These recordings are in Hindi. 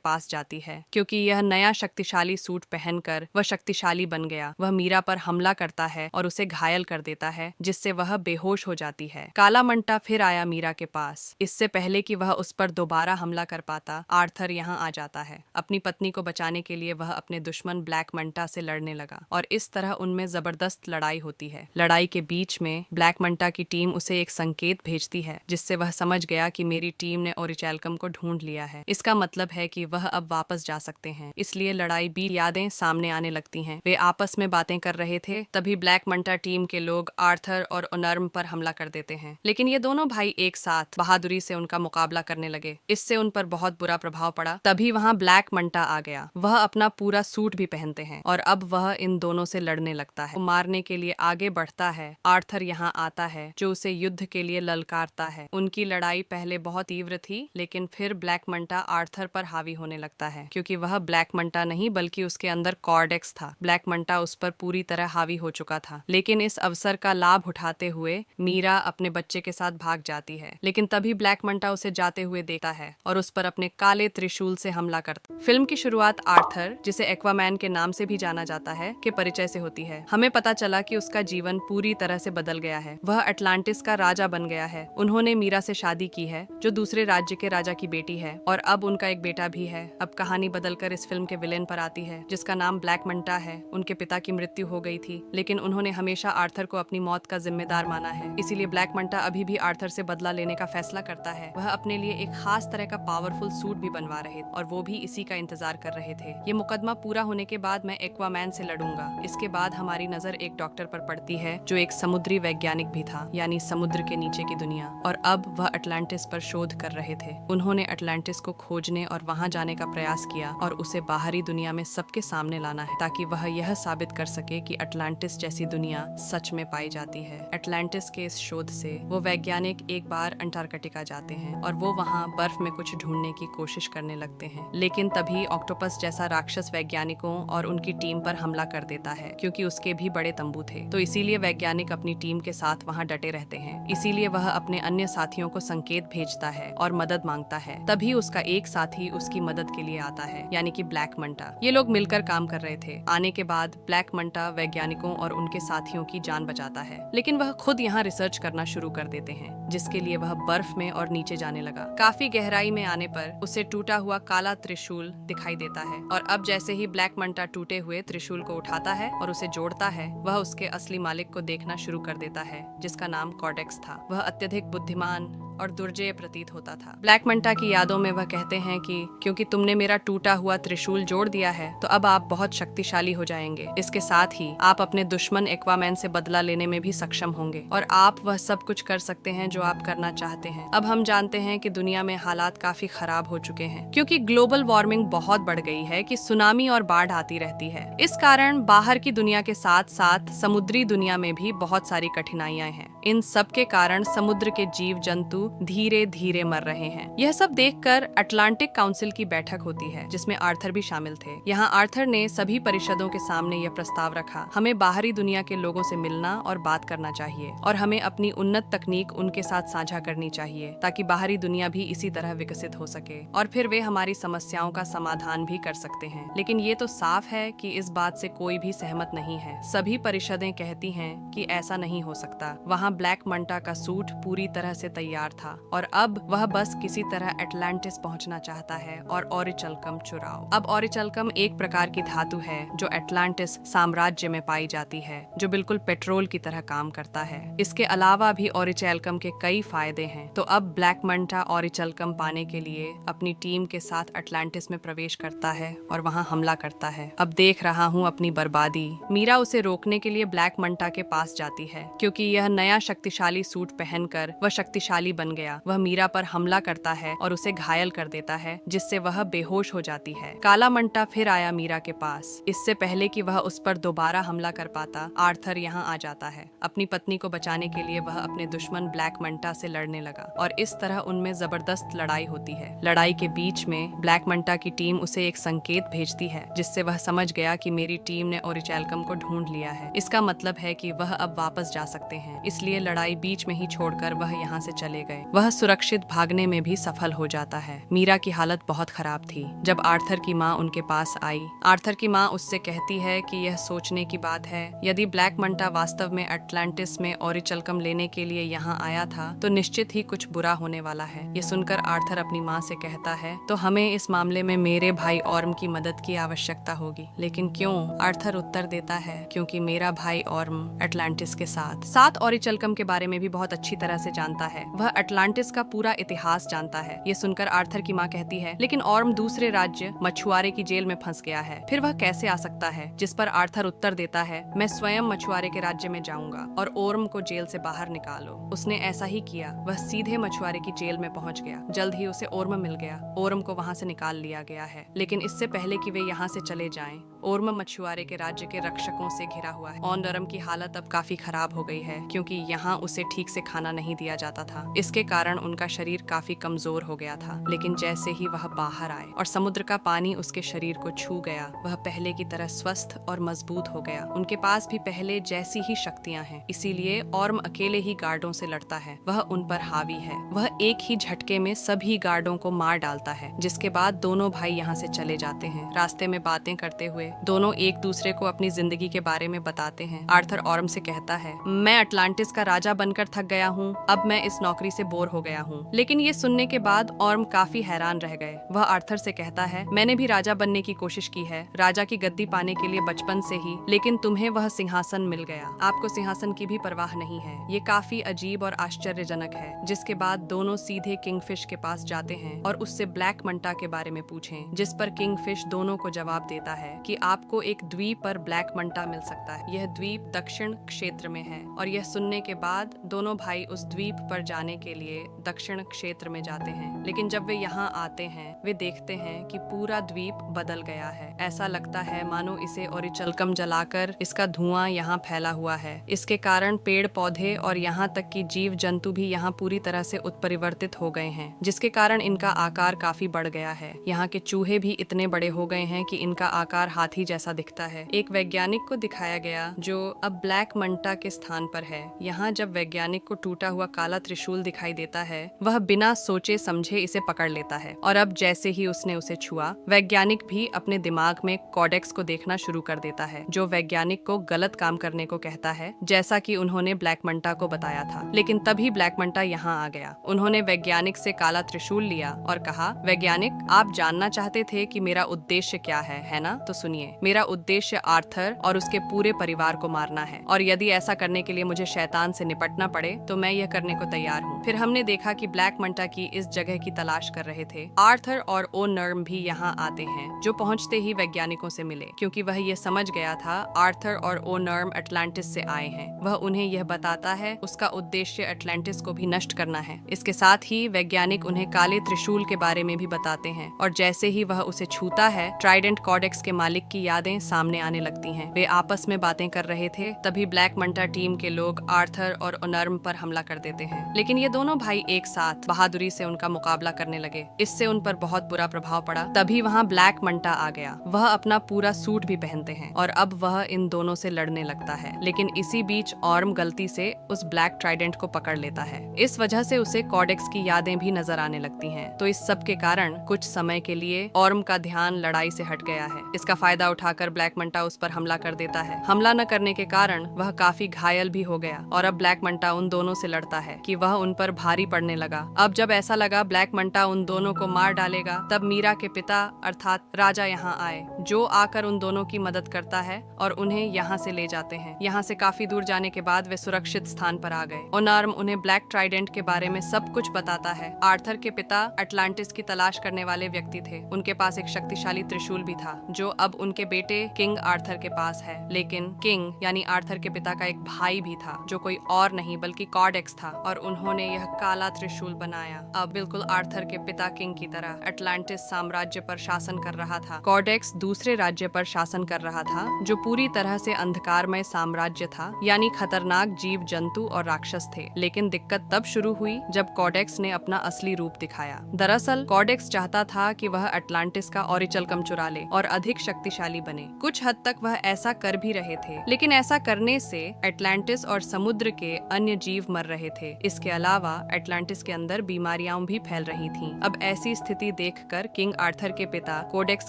पास जाती है क्योंकि यह नया शक्तिशाली सूट पहनकर वह शक्तिशाली बन गया। वह मीरा पर हमला करता है और उसे घायल कर देता है, जिससे वह बेहोश हो जाती है। काला मंटा फिर आया मीरा के पास। इससे पहले कि वह उस पर दोबारा हमला कर पाता, आर्थर यहाँ आ जाता है। अपनी पत्नी को बचाने के लिए वह अपने दुश्मन ब्लैक मंटा से लड़ने लगा और इस तरह उनमें जबरदस्त लड़ाई होती है। लड़ाई के बीच में ब्लैक मंटा की टीम उसे एक संकेत भेजती है, जिससे वह समझ गया कि मेरी टीम ने ओरिचैल्कम को ढूंढ लिया है। इसका मतलब है कि वह अब वापस जा सकते हैं। इसलिए लड़ाई बीत यादें सामने आने लगती हैं। वे आपस में बातें कर रहे थे, तभी ब्लैक मंटा टीम के लोग आर्थर और ओनर्म पर हमला कर देते हैं। लेकिन ये दोनों भाई एक साथ बहादुरी से उनका मुकाबला करने लगे। इससे उन पर बहुत बुरा प्रभाव पड़ा। तभी वहाँ ब्लैक मंटा आ गया। वह अपना पूरा सूट भी पहनते हैं और अब वह इन दोनों से लड़ने लगता है। वो मारने के लिए आगे बढ़ता है। आर्थर यहाँ आता है, जो उसे युद्ध के लिए ललकारता है। उनकी लड़ाई पहले बहुत तीव्र थी, लेकिन फिर ब्लैक मंटा आर्थर पर हावी होने लगता है, क्योंकि वह ब्लैक मंटा नहीं बल्कि उसके अंदर कॉर्डेक्स था। ब्लैक मंटा उस पर पूरी तरह हावी हो चुका था। लेकिन इस अवसर का लाभ उठाते हुए मीरा अपने बच्चे के साथ भाग जाती है। लेकिन तभी ब्लैक मंटा उसे जाते हुए देखता है और उस पर अपने काले त्रिशूल से हमला करता। फिल्म की शुरुआत आर्थर, जिसे एक्वामैन के नाम से भी जाना जाता है, के परिचय से होती है। हमें पता चला कि उसका जीवन पूरी तरह से बदल गया है। वह अटलांटिस का राजा बन गया है। उन्होंने मीरा से शादी की है, जो दूसरे राज्य के राजा की बेटी है, और अब उनका एक बेटा भी है। अब कहानी बदलकर इस फिल्म के विलेन पर आती है, जिसका नाम ब्लैक मंटा है। उनके पिता की मृत्यु हो गई थी, लेकिन उन्होंने हमेशा आर्थर को अपनी मौत का जिम्मेदार माना है। इसीलिए ब्लैक मंटा अभी भी आर्थर से बदला लेने का फैसला करता है। वह अपने लिए एक खास तरह का पावरफुल सूट भी बनवा रहे और वो भी इसी का इंतजार कर रहे थे। ये मुकदमा पूरा होने के बाद मैं एक्वामैन से लड़ूंगा। इसके बाद हमारी नजर एक डॉक्टर पर पड़ती है, जो एक समुद्री वैज्ञानिक भी था, यानी समुद्र के नीचे की दुनिया, और अब वह अटलांटिस पर शोध कर रहे थे। उन्होंने अटलांटिस को खोजने और वहां जाने का प्रयास किया और उसे बाहरी दुनिया में सबके सामने लाना है, ताकि वह यह साबित कर सके कि अटलांटिस जैसी दुनिया सच में पाई जाती है। अटलांटिस के इस शोध से वो वैज्ञानिक एक बार अंटार्कटिका जाते हैं और वो वहाँ बर्फ में कुछ ढूंढने की कोशिश करने लगते हैं। लेकिन तभी ऑक्टोपस जैसा राक्षस वैज्ञानिकों और उनकी टीम पर हमला कर देता है, क्योंकि उसके भी बड़े तंबू थे। तो इसीलिए वैज्ञानिक अपनी टीम के साथ वहाँ डटे रहते हैं। इसीलिए वह अपने अन्य साथियों को संकेत भेजता है और मदद मांगता है। तभी उसका एक साथी उसकी मदद के लिए आता है, यानी कि ब्लैक मंटा। ये लोग मिलकर काम कर रहे थे। आने के बाद ब्लैक मंटा वैज्ञानिकों और उनके साथियों की जान बचाता है, लेकिन वह खुद यहाँ रिसर्च करना शुरू कर देते हैं, जिसके लिए वह बर्फ में और नीचे जाने लगा। काफी गहराई में आने पर उसे टूटा हुआ काला त्रिशूल दिखाई देता है, और अब जैसे ही ब्लैक मंटा टूटे हुए त्रिशूल को उठाता है और उसे जोड़ता है, वह उसके असली मालिक को देखना शुरू कर देता है, जिसका नाम कॉर्डेक्स था। वह अत्यधिक बुद्धिमान और दुर्जय प्रतीत होता था। ब्लैक मंटा की यादों में वह कहते हैं कि क्योंकि तुमने मेरा टूटा हुआ त्रिशूल जोड़ दिया है, तो अब आप बहुत शक्तिशाली हो जाएंगे। इसके साथ ही आप अपने दुश्मन एक्वामैन से बदला लेने में भी सक्षम होंगे, और आप वह सब कुछ कर सकते हैं जो आप करना चाहते हैं। अब हम जानते हैं कि दुनिया में हालात काफी खराब हो चुके हैं, क्योंकि ग्लोबल वार्मिंग बहुत बढ़ गई है कि सुनामी और बाढ़ आती रहती है। इस कारण बाहर की दुनिया के साथ साथ समुद्री दुनिया में भी बहुत सारी कठिनाइयां हैं। इन सब के कारण समुद्र के जीव जंतु धीरे धीरे मर रहे हैं। यह सब देखकर अटलांटिक काउंसिल की बैठक होती है, जिसमें आर्थर भी शामिल थे। यहाँ आर्थर ने सभी परिषदों के सामने यह प्रस्ताव रखा, हमें बाहरी दुनिया के लोगों से मिलना और बात करना चाहिए, और हमें अपनी उन्नत तकनीक उनके साथ साझा करनी चाहिए, ताकि बाहरी दुनिया भी इसी तरह विकसित हो सके, और फिर वे हमारी समस्याओं का समाधान भी कर सकते हैं। लेकिन ये तो साफ है कि इस बात से कोई भी सहमत नहीं है। सभी परिषदें कहती हैं कि ऐसा नहीं हो सकता। वहाँ ब्लैक मंटा का सूट पूरी तरह से तैयार था, और अब वह बस किसी तरह अटलांटिस पहुंचना चाहता है और ओरिचल्कम चुराओ। अब ओरिचल्कम एक प्रकार की धातु है जो अटलांटिस साम्राज्य में पाई जाती है, जो बिल्कुल पेट्रोल की तरह काम करता है। इसके अलावा भी ओरिचल्कम के कई फायदे हैं। तो अब ब्लैक मंटा ओरिचल्कम पाने के लिए अपनी टीम के साथ अटलांटिस में प्रवेश करता है और वहां हमला करता है। अब देख रहा हूँ अपनी बर्बादी। मीरा उसे रोकने के लिए ब्लैक मंटा के पास जाती है, क्योंकि यह नया शक्तिशाली सूट पहनकर वह शक्तिशाली बन गया। वह मीरा पर हमला करता है और उसे घायल कर देता है, जिससे वह बेहोश हो जाती है। काला मंटा फिर आया मीरा के पास। इससे पहले कि वह उस पर दोबारा हमला कर पाता, आर्थर यहाँ आ जाता है। अपनी पत्नी को बचाने के लिए वह अपने दुश्मन ब्लैक मंटा से लड़ने लगा और इस तरह उनमें जबरदस्त लड़ाई होती है। लड़ाई के बीच में ब्लैक मंटा की टीम उसे एक संकेत भेजती है, जिससे वह समझ गया कि मेरी टीम ने ओरिचैल्कम को ढूंढ लिया है। इसका मतलब है कि वह अब वापस जा सकते हैं। इसलिए लिए लड़ाई बीच में ही छोड़कर वह यहाँ से चले गए। वह सुरक्षित भागने में भी सफल हो जाता है। मीरा की हालत बहुत खराब थी। जब आर्थर की माँ उनके पास आई, आर्थर की माँ उससे कहती है कि यह सोचने की बात है, यदि ब्लैक मंटा वास्तव में अटलांटिस में ओरिचलकम लेने के लिए यहाँ आया था तो निश्चित ही कुछ बुरा होने वाला है। ये सुनकर आर्थर अपनी माँ से कहता है, तो हमें इस मामले में मेरे भाई ऑर्म की मदद की आवश्यकता होगी। लेकिन क्यों? आर्थर उत्तर देता है, क्योंकि मेरा भाई ऑर्म अटलांटिस के साथ ओरिचलकम के बारे में भी बहुत अच्छी तरह से जानता है। वह अटलांटिस का पूरा इतिहास जानता है। ये सुनकर आर्थर की माँ कहती है, लेकिन ऑर्म दूसरे राज्य मछुआरे की जेल में फंस गया है, फिर वह कैसे आ सकता है? जिस पर आर्थर उत्तर देता है, मैं स्वयं मछुआरे के राज्य में जाऊंगा और ऑर्म को जेल से बाहर निकालो। उसने ऐसा ही किया। वह सीधे मछुआरे की जेल में पहुंच गया। जल्द ही उसे ऑर्म मिल गया। ऑर्म को वहां से निकाल लिया गया है। लेकिन इससे पहले कि वे यहाँ से चले जाएं, ऑर्म मछुआरे के राज्य के रक्षकों से घिरा हुआ है। ऑनरम की हालत अब काफी खराब हो गई है, क्योंकि यहाँ उसे ठीक से खाना नहीं दिया जाता था। इसके कारण उनका शरीर काफी कमजोर हो गया था। लेकिन जैसे ही वह बाहर आए और समुद्र का पानी उसके शरीर को छू गया, वह पहले की तरह स्वस्थ और मजबूत हो गया। उनके पास भी पहले जैसी ही शक्तियां हैं, इसीलिए ऑर्म अकेले ही गार्डों से लड़ता है। वह उन पर हावी है। वह एक ही झटके में सभी गार्डों को मार डालता है। जिसके बाद दोनों भाई यहाँ से चले जाते हैं। रास्ते में बातें करते हुए दोनों एक दूसरे को अपनी जिंदगी के बारे में बताते हैं। आर्थर ऑर्म से कहता है, मैं अटलांटिस का राजा बनकर थक गया हूँ, अब मैं इस नौकरी से बोर हो गया हूँ। लेकिन ये सुनने के बाद ऑर्म काफी हैरान रह गए। वह आर्थर से कहता है, मैंने भी राजा बनने की कोशिश की है, राजा की गद्दी पाने के लिए बचपन से ही, लेकिन तुम्हें वह सिंहासन मिल गया। आपको सिंहासन की भी परवाह नहीं है। ये काफी अजीब और आश्चर्यजनक है। जिसके बाद दोनों सीधे किंगफिश के पास जाते हैं और उससे ब्लैक मंटा के बारे में पूछें, जिस पर किंगफिश दोनों को जवाब देता है कि आपको एक द्वीप पर ब्लैक मंटा मिल सकता है। यह द्वीप दक्षिण क्षेत्र में है। और यह सुनने के बाद दोनों भाई उस द्वीप पर जाने के लिए दक्षिण क्षेत्र में जाते हैं। लेकिन जब वे यहाँ आते हैं, वे देखते हैं कि पूरा द्वीप बदल गया है। ऐसा लगता है मानो इसे ओरिचलकम जलाकर इसका धुआं यहाँ फैला हुआ है। इसके कारण पेड़ पौधे और यहाँ तक कि जीव जंतु भी यहाँ पूरी तरह से उत्परिवर्तित हो गए हैं, जिसके कारण इनका आकार काफी बढ़ गया है। यहाँ के चूहे भी इतने बड़े हो गए हैं कि इनका आकार हाथी जैसा दिखता है। एक वैज्ञानिक को दिखाया गया जो अब ब्लैक मंटा के स्थान पर है। यहाँ जब वैज्ञानिक को टूटा हुआ काला त्रिशूल दिखाई देता है, वह बिना सोचे समझे इसे पकड़ लेता है। और अब जैसे ही उसने उसे छुआ, वैज्ञानिक भी अपने दिमाग में कॉडेक्स को देखना शुरू कर देता है, जो वैज्ञानिक को गलत काम करने को कहता है, जैसा कि उन्होंने ब्लैक मंटा को बताया था। लेकिन तभी ब्लैक मंटा यहाँ आ गया। उन्होंने वैज्ञानिक से काला त्रिशूल लिया और कहा, वैज्ञानिक, आप जानना चाहते थे कि मेरा उद्देश्य क्या है ना? तो सुनिए, मेरा उद्देश्य आर्थर और उसके पूरे परिवार को मारना है, और यदि ऐसा करने के लिए मुझे शैतान से निपटना पड़े तो मैं यह करने को तैयार हूँ। फिर हमने देखा कि ब्लैक मंटा की इस जगह की तलाश कर रहे थे। आर्थर और ओ नर्म भी यहाँ आते हैं, जो पहुँचते ही वैज्ञानिकों से मिले, क्योंकि वह यह समझ गया था आर्थर और ओ नर्म अटलांटिस से आए हैं। वह उन्हें यह बताता है उसका उद्देश्य अटलांटिस को भी नष्ट करना है। इसके साथ ही वैज्ञानिक उन्हें काले त्रिशूल के बारे में भी बताते हैं, और जैसे ही वह उसे छूता है, ट्राइडेंट कॉडेक्स के मालिक की यादें सामने आने लगती हैं। वे आपस में बातें कर रहे थे, तभी ब्लैक मंटा टीम के लोग आर्थर और ओनर्म पर हमला कर देते हैं। लेकिन ये दोनों भाई एक साथ बहादुरी से उनका मुकाबला करने लगे। इससे उन पर बहुत बुरा प्रभाव पड़ा। तभी वहाँ ब्लैक मंटा आ गया। वह अपना पूरा सूट भी पहनते हैं और अब वह इन दोनों से लड़ने लगता है। लेकिन इसी बीच ऑर्म गलती से उस ब्लैक ट्राइडेंट को पकड़ लेता है। इस वजह से उसे कॉडेक्स की यादें भी नजर आने लगती हैं। तो इस सब के कारण कुछ समय के लिए ऑर्म का ध्यान लड़ाई से हट गया है। इसका फायदा उठाकर ब्लैक मंटा उस पर हमला कर देता है। हमला न करने के कारण वह काफी घायल भी हो गया, और अब ब्लैक मंटा उन दोनों से लड़ता है कि वह उन पर भारी पड़ने लगा। अब जब ऐसा लगा ब्लैक मंटा उन दोनों को मार डालेगा, तब मीरा के पिता अर्थात राजा यहाँ आए, जो आकर उन दोनों की मदद करता है और उन्हें यहाँ से ले जाते हैं। यहाँ से काफी दूर जाने के बाद वे सुरक्षित स्थान पर आ गए। ओनार्म उन्हें ब्लैक ट्राइडेंट के बारे में सब कुछ बताता है। आर्थर के पिता अटलांटिस की तलाश करने वाले व्यक्ति थे। उनके पास एक शक्तिशाली त्रिशूल भी था, जो अब उनके बेटे किंग आर्थर के पास है। लेकिन किंग यानी आर्थर के पिता का एक भाई भी था, जो कोई और नहीं बल्कि कॉडेक्स था, और उन्होंने यह काला त्रिशूल बनाया। अब बिल्कुल आर्थर के पिता किंग की तरह अटलांटिस साम्राज्य पर शासन कर रहा था। कॉडेक्स दूसरे राज्य पर शासन कर रहा था, जो पूरी तरह से अंधकारमय साम्राज्य था, यानी खतरनाक जीव जंतु और राक्षस थे। लेकिन दिक्कत तब शुरू हुई जब कॉडेक्स ने अपना असली रूप दिखाया। दरअसल कॉडेक्स चाहता था कि वह अटलांटिस का ओरिचलकम चुरा ले और अधिक शक्तिशाली बने। कुछ हद तक वह ऐसा कर भी रहे थे, लेकिन ऐसा करने से अटलांटिस और समुद्र समुद्र के अन्य जीव मर रहे थे। इसके अलावा एटलांटिस के अंदर बीमारियां भी फैल रही थीं। अब ऐसी स्थिति देखकर किंग आर्थर के पिता कोडेक्स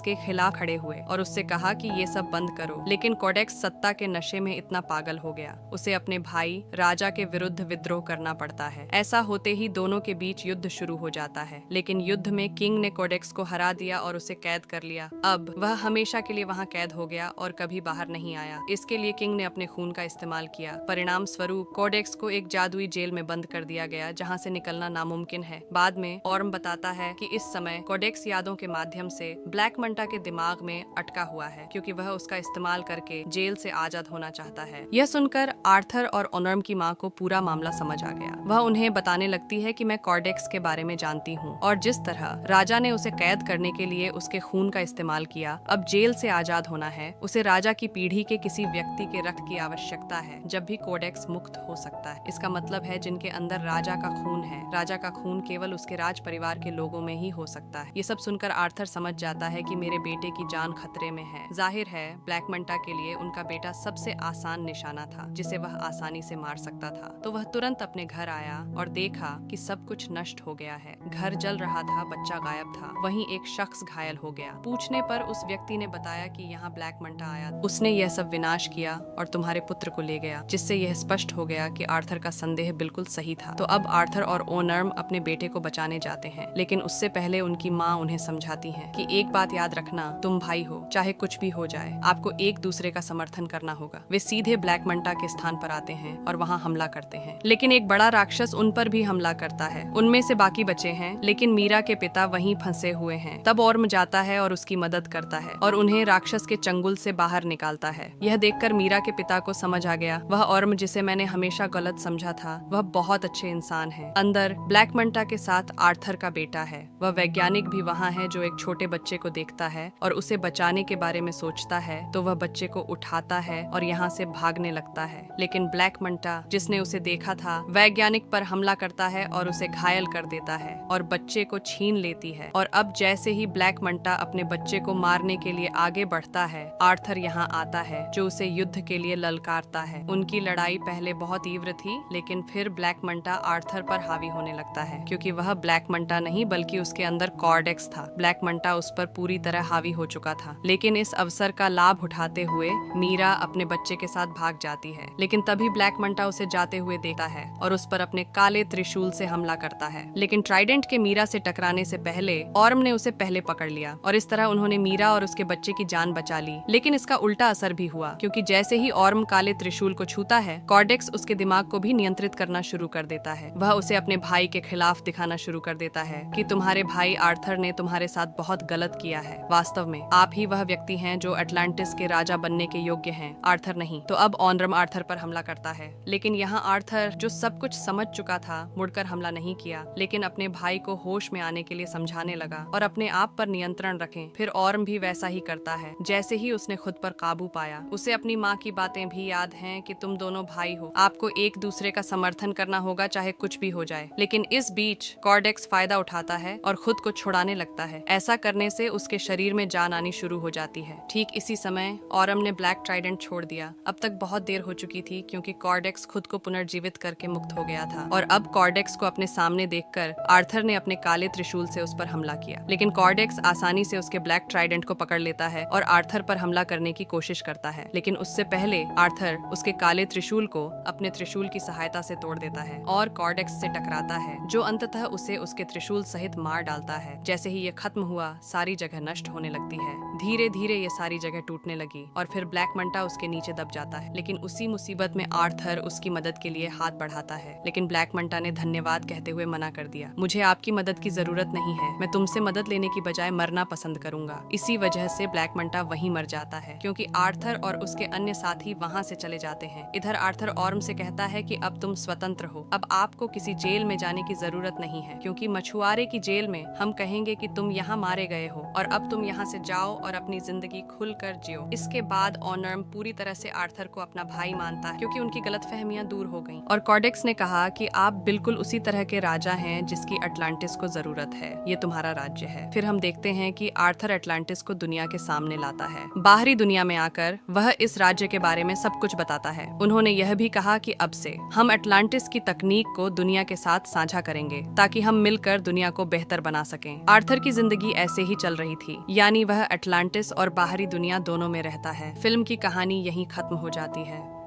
के खिलाफ खड़े हुए और उससे कहा कि ये सब बंद करो। लेकिन कोडेक्स सत्ता के नशे में इतना पागल हो गया, उसे अपने भाई राजा के विरुद्ध विद्रोह करना पड़ता है। ऐसा होते ही दोनों के बीच युद्ध शुरू हो जाता है। लेकिन युद्ध में किंग ने कोडेक्स को हरा दिया और उसे कैद कर लिया। अब वह हमेशा के लिए वहां कैद हो गया और कभी बाहर नहीं आया। इसके लिए किंग ने अपने खून का इस्तेमाल किया। परिणाम स्वरूप कोडेक्स को एक जादुई जेल में बंद कर दिया गया, जहां से निकलना नामुमकिन है। बाद में ऑर्म बताता है कि इस समय कोडेक्स यादों के माध्यम से ब्लैक मंटा के दिमाग में अटका हुआ है, क्योंकि वह उसका इस्तेमाल करके जेल से आजाद होना चाहता है। यह सुनकर आर्थर और ऑर्म की माँ को पूरा मामला समझ आ गया। वह उन्हें बताने लगती है कि मैं कोडेक्स के बारे में जानती हूँ और जिस तरह राजा ने उसे कैद करने के लिए उसके खून का इस्तेमाल किया, अब जेल से आजाद होना है, उसे राजा की पीढ़ी के किसी व्यक्ति के रक्त की आवश्यकता है। जब भी कोडेक्स मुक्त हो सकता है, इसका मतलब है जिनके अंदर राजा का खून है। राजा का खून केवल उसके राज परिवार के लोगों में ही हो सकता है। ये सब सुनकर आर्थर समझ जाता है कि मेरे बेटे की जान खतरे में है। जाहिर है ब्लैक मंटा के लिए उनका बेटा सबसे आसान निशाना था जिसे वह आसानी से मार सकता था। तो वह तुरंत अपने घर आया और देखा कि सब कुछ नष्ट हो गया है। घर जल रहा था, बच्चा गायब था, वहीं एक शख्स घायल हो गया। पूछने पर उस व्यक्ति ने बताया कि यहाँ ब्लैक मंटा आया, उसने यह सब विनाश किया और तुम्हारे पुत्र को ले गया, जिससे यह स्पष्ट हो गया कि आर्थर का संदेह बिल्कुल सही था। तो अब आर्थर और ओनर्म अपने बेटे को बचाने जाते हैं, लेकिन उससे पहले उनकी माँ उन्हें समझाती है कि एक बात याद रखना, तुम भाई हो, चाहे कुछ भी हो जाए, आपको एक दूसरे का समर्थन करना होगा। वे सीधे ब्लैक मंटा के स्थान पर आते हैं और वहाँ हमला करते हैं, लेकिन एक बड़ा राक्षस उन पर भी हमला करता है। उनमें से बाकी बचे हैं, लेकिन मीरा के पिता वहीं फंसे हुए हैं। तब ऑर्म जाता है और उसकी मदद करता है और उन्हें राक्षस के चंगुल से बाहर निकालता है। यह देखकर मीरा के पिता को समझ आ गया, वह ऑर्म जिसे मैंने हमेशा गलत समझा था, वह बहुत अच्छे इंसान है। अंदर ब्लैक मंटा के साथ आर्थर का बेटा है। वह वैज्ञानिक भी वहाँ है जो एक छोटे बच्चे को देखता है और उसे बचाने के बारे में सोचता है। तो वह बच्चे को उठाता है और यहाँ से भागने लगता है, लेकिन ब्लैक मंटा जिसने उसे देखा था वैज्ञानिक पर हमला करता है और उसे घायल कर देता है और बच्चे को छीन लेती है। और अब जैसे ही ब्लैक मंटा अपने बच्चे को मारने के लिए आगे बढ़ता है, आर्थर यहाँ आता है जो उसे युद्ध के लिए ललकारता है। उनकी लड़ाई पहले बहुत तीव्र थी, लेकिन फिर ब्लैक मंटा आर्थर पर हावी होने लगता है, क्योंकि वह ब्लैक मंटा नहीं बल्कि उसके अंदर कोडेक्स था। ब्लैक मंटा उस पर पूरी तरह हावी हो चुका था, लेकिन इस अवसर का लाभ उठाते हुए मीरा अपने बच्चे के साथ भाग जाती है। लेकिन तभी ब्लैक मंटा उसे जाते हुए देखता है और उस पर अपने काले त्रिशूल से हमला करता है। लेकिन ट्राइडेंट के मीरा से टकराने से पहले ऑर्म ने उसे पहले पकड़ लिया और इस तरह उन्होंने मीरा और उसके बच्चे की जान बचा ली। लेकिन इसका उल्टा असर भी हुआ, क्योंकि जैसे ही ऑर्म काले त्रिशूल को छूता है, कोडेक्स उसके दिमाग को भी नियंत्रित करना शुरू कर देता है। वह उसे अपने भाई के खिलाफ दिखाना शुरू कर देता है कि तुम्हारे भाई आर्थर ने तुम्हारे साथ बहुत गलत किया है। वास्तव में आप ही वह व्यक्ति हैं जो अटलांटिस के राजा बनने के योग्य हैं, आर्थर नहीं। तो अब ऑनरम आर्थर पर हमला करता है, लेकिन यहाँ आर्थर जो सब कुछ समझ चुका था मुड़कर हमला नहीं किया, लेकिन अपने भाई को होश में आने के लिए समझाने लगा और अपने आप पर नियंत्रण रखें। फिर ऑर्म भी वैसा ही करता है। जैसे ही उसने खुद पर काबू पाया, उसे अपनी माँ की बातें भी याद हैं कि तुम दोनों भाई हो, आपको एक दूसरे का समर्थन करना होगा चाहे कुछ भी हो जाए। लेकिन इस बीच कोडेक्स फायदा उठाता है और खुद को छुड़ाने लगता है। ऐसा करने से उसके शरीर में जान आनी शुरू हो जाती है। ठीक इसी समय ऑरम ने ब्लैक ट्राइडेंट छोड़ दिया। अब तक बहुत देर हो चुकी थी, क्योंकि कोडेक्स खुद को पुनर्जीवित करके मुक्त हो गया था और अब कोडेक्स को अपने सामने देखकर आर्थर ने अपने काले त्रिशूल से उस पर हमला किया। लेकिन कोडेक्स आसानी से उसके ब्लैक ट्राइडेंट को पकड़ लेता है और आर्थर पर हमला करने की कोशिश करता है। लेकिन उससे पहले आर्थर उसके काले त्रिशूल को अपने त्रिशूल की सहायता से तोड़ देता है और कोडेक्स से टकराता है, जो अंततः उसे उसके त्रिशूल सहित मार डालता है। जैसे ही ये खत्म हुआ, सारी जगह नष्ट होने लगती है। धीरे धीरे ये सारी जगह टूटने लगी और फिर ब्लैक मंटा उसके नीचे दब जाता है। लेकिन उसी मुसीबत में आर्थर उसकी मदद के लिए हाथ बढ़ाता है, लेकिन ब्लैक मंटा ने धन्यवाद कहते हुए मना कर दिया। मुझे आपकी मदद की जरूरत नहीं है, मैं तुमसे मदद लेने की बजाय मरना पसंद करूंगा। इसी वजह से ब्लैक मंटा वहीं मर जाता है, क्योंकि आर्थर और उसके अन्य साथी वहाँ से चले जाते हैं। इधर आर्थर ऑर्म से कहता है कि अब तुम स्वतंत्र हो, अब आपको किसी जेल में जाने की जरूरत नहीं है, क्योंकि मछुआरे की जेल में हम कहेंगे कि तुम यहाँ मारे गए हो और अब तुम यहाँ से जाओ और अपनी जिंदगी खुलकर जियो। इसके बाद ऑनर्म पूरी तरह से आर्थर को अपना भाई मानता है, क्योंकि उनकी गलतफहमियां दूर हो गईं। और कोडेक्स ने कहा कि आप बिल्कुल उसी तरह के राजा हैं जिसकी अटलांटिस को जरूरत है, ये तुम्हारा राज्य है। फिर हम देखते हैं कि आर्थर अटलांटिस को दुनिया के सामने लाता है। बाहरी दुनिया में आकर वह इस राज्य के बारे में सब कुछ बताता है। उन्होंने यह भी कहा कहा कि अब से हम अटलांटिस की तकनीक को दुनिया के साथ साझा करेंगे ताकि हम मिलकर दुनिया को बेहतर बना सकें। आर्थर की जिंदगी ऐसे ही चल रही थी, यानी वह अटलांटिस और बाहरी दुनिया दोनों में रहता है। फिल्म की कहानी यहीं खत्म हो जाती है।